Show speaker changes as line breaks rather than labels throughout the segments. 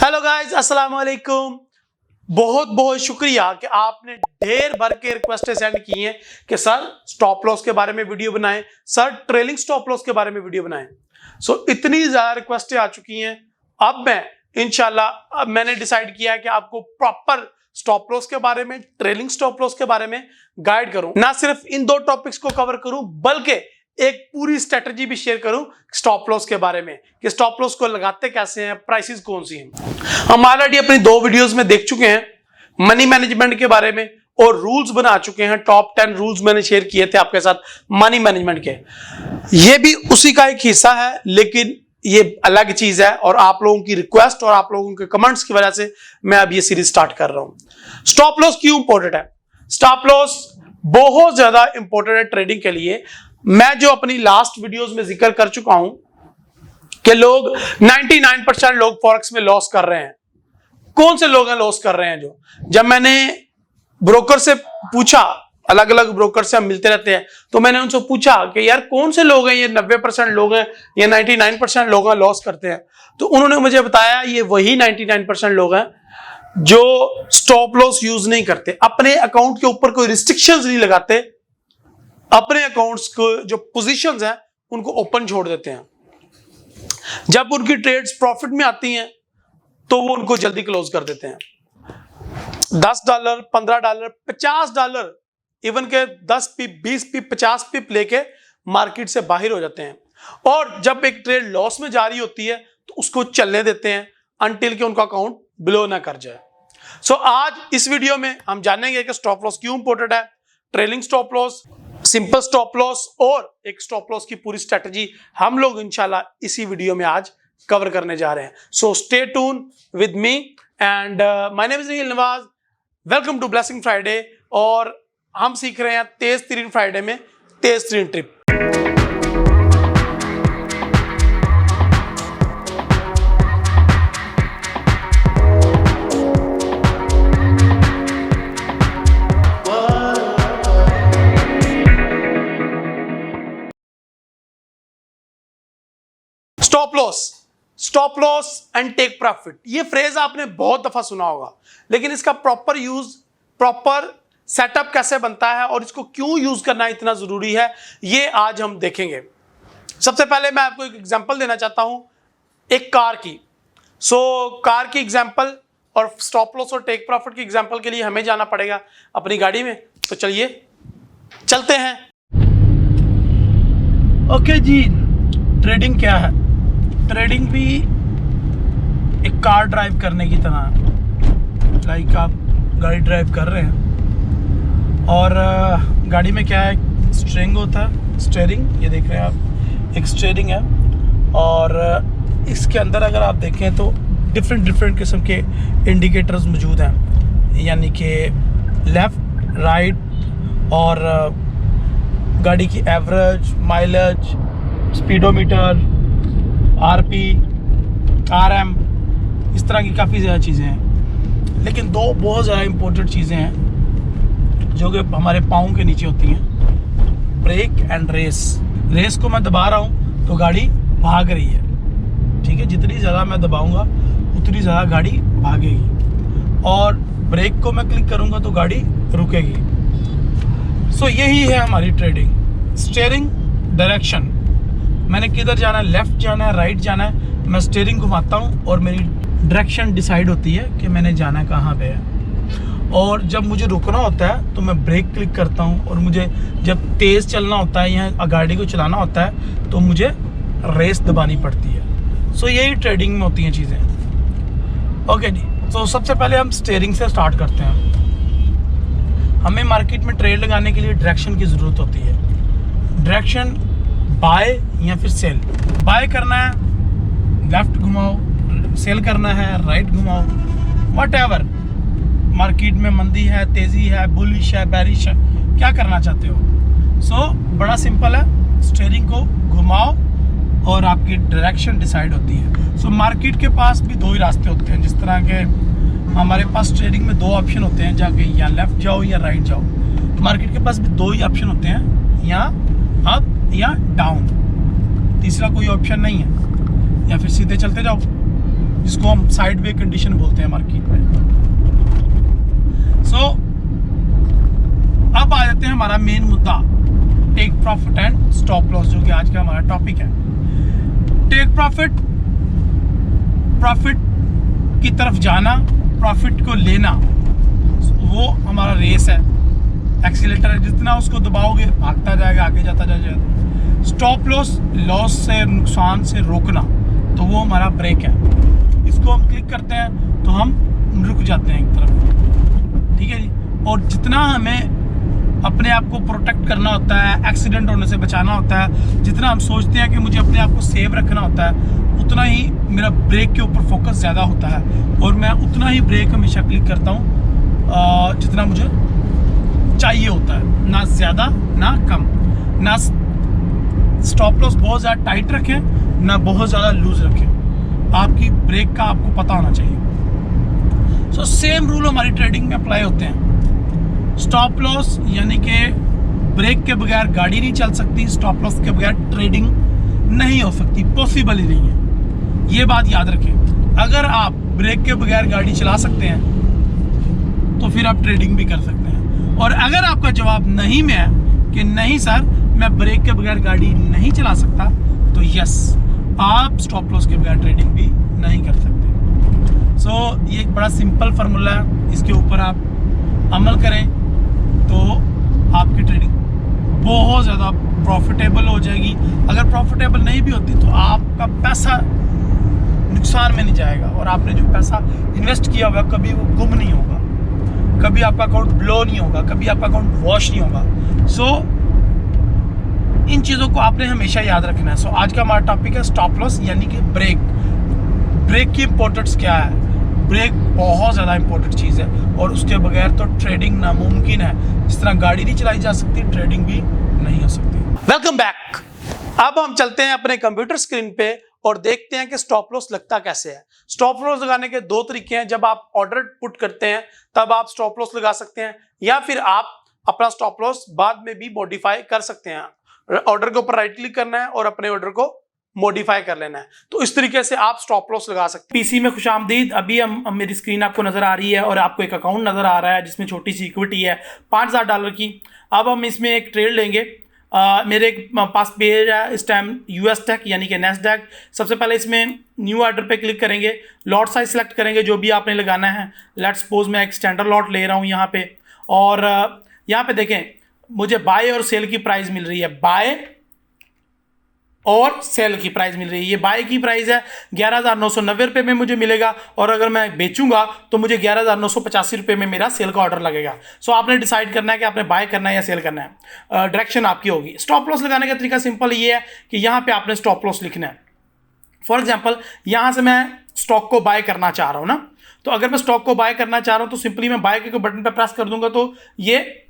Hello guys, अस्सलाम वालेकुम। बहुत बहुत शुक्रिया कि आपने ढेर भर के रिक्वेस्टें सेंड की हैं कि सर स्टॉप लॉस के बारे में वीडियो बनाएं, सर ट्रेलिंग स्टॉप लॉस के बारे में वीडियो बनाएं। इतनी ज्यादा रिक्वेस्टें आ चुकी हैं। अब मैं इंशाल्लाह मैंने डिसाइड किया है कि आपको प्रॉपर स्टॉप लॉस के बारे में, ट्रेलिंग स्टॉप लॉस के बारे में गाइड करूं। ना सिर्फ इन दो टॉपिक्स को कवर करूं बल्कि एक पूरी स्ट्रेटजी भी शेयर करूं स्टॉप लॉस के बारे में कि स्टॉप लॉस को लगाते कैसे हैं, प्राइसेस कौन सी हैं। हम ऑलरेडी अपनी 2 वीडियोस में देख चुके हैं मनी मैनेजमेंट के बारे में और रूल्स बना चुके हैं। टॉप 10 रूल्स मैंने शेयर किए थे आपके साथ मनी मैनेजमेंट के। ये भी उसी का एक हिस्सा है, लेकिन ये अलग चीज है और आप लोगों की रिक्वेस्ट और आप लोगों के कमेंट्स की वजह से मैं अब ये सीरीज स्टार्ट कर रहा हूं। स्टॉप लॉस क्यों इंपॉर्टेंट है? स्टॉप लॉस बहुत ज्यादा इंपॉर्टेंट है ट्रेडिंग के लिए। मैं जो अपनी लास्ट वीडियोस में जिक्र कर चुका हूं कि लोग 99% लोग फॉरेक्स में लॉस कर रहे हैं। कौन से लोग हैं लॉस कर रहे हैं? जब मैंने ब्रोकर से पूछा, अलग अलग ब्रोकर से हम मिलते रहते हैं, तो मैंने उनसे पूछा कि यार कौन से लोग हैं, ये 90% लोग हैं या 99% लोग हैं लॉस करते हैं? तो उन्होंने मुझे बताया ये वही 99% लोग हैं जो स्टॉप लॉस यूज नहीं करते, अपने अकाउंट के ऊपर कोई रिस्ट्रिक्शंस नहीं लगाते, अपने अकाउंट्स को जो पोजीशंस हैं उनको ओपन छोड़ देते हैं। जब उनकी ट्रेड्स प्रॉफिट में आती हैं तो वो उनको जल्दी क्लोज कर देते हैं। $10, $15, $50, इवन के 10 पिप, 20 पिप, 50 पिप लेके मार्केट से बाहर हो जाते हैं। और जब एक ट्रेड लॉस में जारी होती है तो उसको चलने देते हैं अनटिल के उनका अकाउंट ब्लो ना कर जाए। आज इस वीडियो में हम जानेंगे कि स्टॉप लॉस क्यों इंपॉर्टेंट है, trailing stop loss, simple stop loss और एक स्टॉप लॉस की पूरी स्ट्रेटजी हम लोग इंशाल्लाह इसी वीडियो में आज कवर करने जा रहे हैं। So stay tune with me and my name is Neel Nawaz. Welcome to blessing Friday. और हम सीख रहे हैं तेज तरीन फ्राइडे में तेज तरीन trip. Stop loss and take profit, ये फ्रेज आपने बहुत दफा सुना होगा, लेकिन इसका प्रॉपर यूज, प्रॉपर सेटअप कैसे बनता है और इसको क्यों यूज करना इतना जरूरी है, ये आज हम देखेंगे। सबसे पहले मैं आपको एक एग्जांपल देना चाहता हूं एक कार की। कार की एग्जांपल और स्टॉप लॉस और टेक प्रॉफिट की एग्जांपल के लिए हमें जाना पड़ेगा अपनी गाड़ी में। तो चलिए चलते हैं। ओके जी, ट्रेडिंग क्या है? ट्रेडिंग भी एक कार ड्राइव करने की तरह, लाइक आप गाड़ी ड्राइव कर रहे हैं और गाड़ी में क्या है, स्टीयरिंग होता है, स्टीयरिंग, ये देख रहे हैं आप, एक स्टीयरिंग है और इसके अंदर अगर आप देखें तो डिफरेंट किस्म के इंडिकेटर्स मौजूद हैं, यानी कि लेफ़्ट, राइट और गाड़ी की average, mileage, speedometer, RP, RM, इस तरह की काफ़ी ज़्यादा चीज़ें हैं। लेकिन 2 बहुत ज़्यादा इम्पोर्टेंट चीज़ें हैं जो कि हमारे पाँव के नीचे होती हैं, ब्रेक एंड रेस। रेस को मैं दबा रहा हूँ तो गाड़ी भाग रही है, ठीक है, जितनी ज़्यादा मैं दबाऊँगा उतनी ज़्यादा गाड़ी भागेगी, और ब्रेक को मैं क्लिक करूँगा तो गाड़ी रुकेगी। यही है हमारी ट्रेडिंग। स्टीयरिंग, डायरेक्शन, मैंने किधर जाना है, लेफ्ट जाना है, राइट जाना है, मैं स्टीयरिंग घुमाता हूँ और मेरी डायरेक्शन डिसाइड होती है कि मैंने जाना कहाँ पे है। और जब मुझे रुकना होता है तो मैं ब्रेक क्लिक करता हूँ, और मुझे जब तेज़ चलना होता है या गाड़ी को चलाना होता है तो मुझे रेस दबानी पड़ती है। यही ट्रेडिंग में होती हैं चीज़ें। ओके जी, सबसे पहले हम स्टीयरिंग से स्टार्ट करते हैं। हमें मार्केट में ट्रेड लगाने के लिए डायरेक्शन की ज़रूरत होती है। डायरेक्शन बाय या फिर सेल। बाय करना है, लेफ्ट घुमाओ, सेल करना है, राइट घुमाओ, व्हाटएवर। मार्केट में मंदी है, तेजी है, बुलिश है, बेरिश है, क्या करना चाहते हो? बड़ा सिंपल है, स्टीयरिंग को घुमाओ और आपकी डायरेक्शन डिसाइड होती है। मार्केट के पास भी 2 ही रास्ते होते हैं, जिस तरह के हमारे पास ट्रेडिंग में 2 ऑप्शन होते हैं, जाके या लेफ्ट जाओ या राइट जाओ। मार्केट के पास भी 2 ही ऑप्शन होते हैं, या अप या डाउन, तीसरा कोई ऑप्शन नहीं है, या फिर सीधे चलते जाओ। जिसको हम साइडवे कंडीशन बोलते हैं मार्केट में। सो अब आ जाते हैं हमारा मेन मुद्दा, take profit and stop loss, जो कि आज का हमारा टॉपिक है। टेक प्रॉफिट, प्रॉफिट की तरफ जाना, प्रॉफिट को लेना, वो हमारा रेस है। एक्सीलेटर जितना उसको दबाओगे भागता जाएगा, आगे जाता जाएगा। स्टॉप लॉस, लॉस से, नुकसान से रोकना, तो वो हमारा ब्रेक है। इसको हम क्लिक करते हैं तो हम रुक जाते हैं एक तरफ, ठीक है जी। और जितना हमें अपने आप को प्रोटेक्ट करना होता है, एक्सीडेंट होने से बचाना होता है, जितना हम सोचते हैं कि मुझे अपने आप को सेव रखना होता है, उतना ही मेरा ब्रेक के ऊपर फोकस ज़्यादा होता है। और मैं उतना ही ब्रेक हमेशा क्लिक करता हूँ जितना मुझे चाहिए होता है, ना ज़्यादा ना कम। ना स्टॉप लॉस बहुत ज़्यादा टाइट रखें, ना बहुत ज़्यादा लूज रखें। आपकी ब्रेक का आपको पता होना चाहिए। सो सेम रूल हमारी ट्रेडिंग में अप्लाई होते हैं। स्टॉप लॉस यानी कि ब्रेक के बगैर गाड़ी नहीं चल सकती, स्टॉप लॉस के बगैर ट्रेडिंग नहीं हो सकती, पॉसिबल ही नहीं है। ये बात याद रखें। अगर आप ब्रेक के बगैर गाड़ी चला सकते हैं तो फिर आप ट्रेडिंग भी कर सकते हैं। और अगर आपका जवाब नहीं में है कि नहीं सर मैं ब्रेक के बगैर गाड़ी नहीं चला सकता, तो यस, आप स्टॉप लॉस के बगैर ट्रेडिंग भी नहीं कर सकते। सो ये एक बड़ा सिंपल फार्मूला है, इसके ऊपर आप अमल करें तो आपकी ट्रेडिंग बहुत ज़्यादा प्रॉफिटेबल हो जाएगी। अगर प्रॉफिटेबल नहीं भी होती तो आपका पैसा नुकसान में नहीं जाएगा, और आपने जो पैसा इन्वेस्ट किया होगा कभी वो गुम नहीं होगा, कभी आपका अकाउंट ब्लो नहीं होगा, कभी आपका अकाउंट वॉश नहीं होगा। सो इन चीज़ों को आपने हमेशा याद रखना है। सो आज का हमारा टॉपिक है स्टॉप लॉस यानी कि ब्रेक। ब्रेक की इंपॉर्टेंस क्या है? ब्रेक बहुत ज़्यादा इंपॉर्टेंट चीज़ है, और उसके बगैर तो ट्रेडिंग नामुमकिन है। जिस तरह गाड़ी नहीं चलाई जा सकती, ट्रेडिंग भी नहीं हो सकती। Welcome back. अब हम चलते हैं अपने कंप्यूटर स्क्रीन पे और देखते हैं कि स्टॉप लॉस लगता कैसे है। स्टॉप लॉस लगाने के दो तरीके हैं। जब आप ऑर्डर पुट करते हैं तब आप स्टॉप लॉस लगा सकते हैं, या फिर आप अपना स्टॉप लॉस बाद में भी मॉडिफाई कर सकते हैं। ऑर्डर के ऊपर राइट क्लिक करना है और अपने ऑर्डर को मॉडिफाई कर लेना है। तो इस तरीके से आप स्टॉप लॉस लगा सकते हैं। पीसी में खुशामदीद। अभी हम मेरी स्क्रीन आपको नजर आ रही है और आपको एक अकाउंट नजर आ रहा है जिसमें छोटी सी इक्विटी है $5000 की। अब हम इसमें एक ट्रेड लेंगे। मेरे पास पेज है इस टाइम यूएस टेक यानी कि नैस्डैक। सबसे पहले इसमें न्यू ऑर्डर पे क्लिक करेंगे, लॉट साइज सेलेक्ट करेंगे जो भी आपने लगाना है। लेट्स सपोज मैं एक स्टैंडर्ड लॉट ले रहा हूँ यहाँ पे, और यहाँ पे देखें मुझे बाय और सेल की प्राइस मिल रही है, बाय और सेल की प्राइस मिल रही है। ये बाय की प्राइस है 11,990 रुपये में मुझे मिलेगा, और अगर मैं बेचूंगा तो मुझे 11,985 रुपये में मेरा सेल का ऑर्डर लगेगा। सो आपने डिसाइड करना है कि आपने बाय करना है या सेल करना है, डायरेक्शन आपकी होगी। स्टॉप लॉस लगाने का तरीका सिंपल ये है कि यहाँ पे आपने स्टॉप लॉस लिखना है। फॉर एग्जाम्पल यहाँ से मैं स्टॉक को बाय करना चाह रहा हूँ ना, तो अगर मैं स्टॉक को बाय करना चाह रहा हूँ तो सिंपली मैं बाय के बटन पर प्रेस कर दूंगा तो ये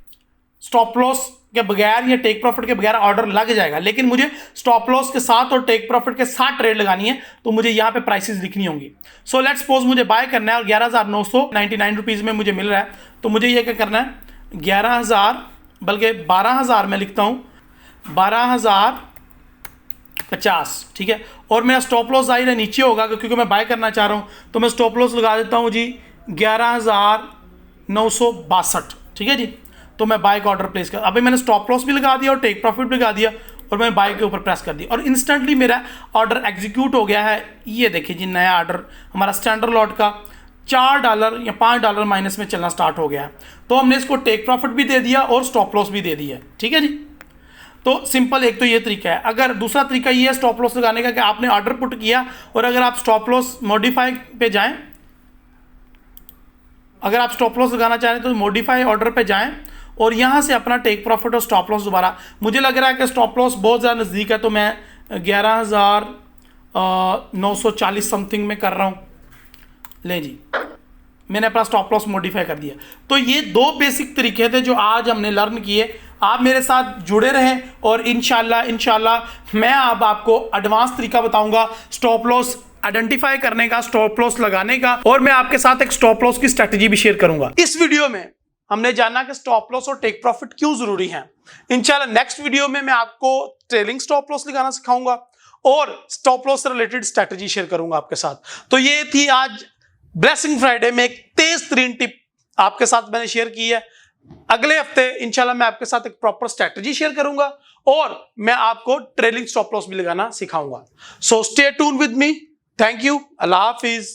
स्टॉप लॉस के बगैर या टेक प्रॉफिट के बगैर ऑर्डर लग जाएगा। लेकिन मुझे स्टॉप लॉस के साथ और टेक प्रॉफिट के साथ ट्रेड लगानी है तो मुझे यहाँ पे प्राइसेस लिखनी होंगी। सो लेट्स सपोज मुझे बाय करना है और 11,999 रुपीज़ में मुझे मिल रहा है, तो मुझे ये क्या करना है 11,000 बल्कि 12,000 मैं लिखता हूँ, 12,050, ठीक है। और मेरा स्टॉप लॉस जाहिर है नीचे होगा क्योंकि मैं बाय करना चाह रहा हूँ, तो मैं स्टॉप लॉस लगा देता हूँ जी 11,962, ठीक है जी। तो मैं बाय का ऑर्डर प्लेस कर, अभी मैंने स्टॉप लॉस भी लगा दिया और टेक प्रॉफिट भी लगा दिया, और मैं बाय के ऊपर प्रेस कर दिया और इंस्टेंटली मेरा ऑर्डर एग्जीक्यूट हो गया है। ये देखिए जी, नया ऑर्डर हमारा स्टैंडर्ड लॉट का $4 या $5 माइनस में चलना स्टार्ट हो गया है। तो हमने इसको टेक प्रॉफिट भी दे दिया और स्टॉप लॉस भी दे दिया, ठीक है जी। तो सिंपल एक तो ये तरीका है। अगर दूसरा तरीका ये है स्टॉप लॉस लगाने का कि आपने ऑर्डर पुट किया और अगर आप स्टॉप लॉस मॉडिफाई पे जाएं, अगर आप स्टॉप लॉस लगाना चाह रहे हैं तो मॉडिफाई ऑर्डर पे जाएं और यहाँ से अपना टेक प्रॉफिट और स्टॉप लॉस दोबारा, मुझे लग रहा है कि स्टॉप लॉस बहुत ज़्यादा नज़दीक है तो मैं 11,940 समथिंग में कर रहा हूँ। ले जी, मैंने अपना स्टॉप लॉस मॉडिफाई कर दिया। तो ये दो बेसिक तरीके थे जो आज हमने लर्न किए। आप मेरे साथ जुड़े रहें और इंशाल्लाह मैं अब आपको एडवांस तरीका बताऊंगा स्टॉप लॉस आइडेंटिफाई करने का, स्टॉप लॉस लगाने का, और मैं आपके साथ एक स्टॉप लॉस की स्ट्रेटजी भी शेयर करूंगा। इस वीडियो में हमने जाना कि स्टॉप लॉस और टेक प्रॉफिट क्यों जरूरी है। इंशाल्लाह नेक्स्ट वीडियो में मैं आपको ट्रेलिंग स्टॉप लॉस लगाना सिखाऊंगा और स्टॉप लॉस से रिलेटेड स्ट्रैटेजी शेयर करूंगा आपके साथ। तो ये थी आज ब्लेसिंग फ्राइडे में एक तेज तरीन टिप आपके साथ मैंने शेयर की है। अगले हफ्ते इंशाल्लाह मैं आपके साथ एक प्रॉपर स्ट्रैटेजी शेयर करूंगा और मैं आपको ट्रेलिंग स्टॉप लॉस भी लगाना सिखाऊंगा। सो stay tune with me. Thank you. Allah Hafiz.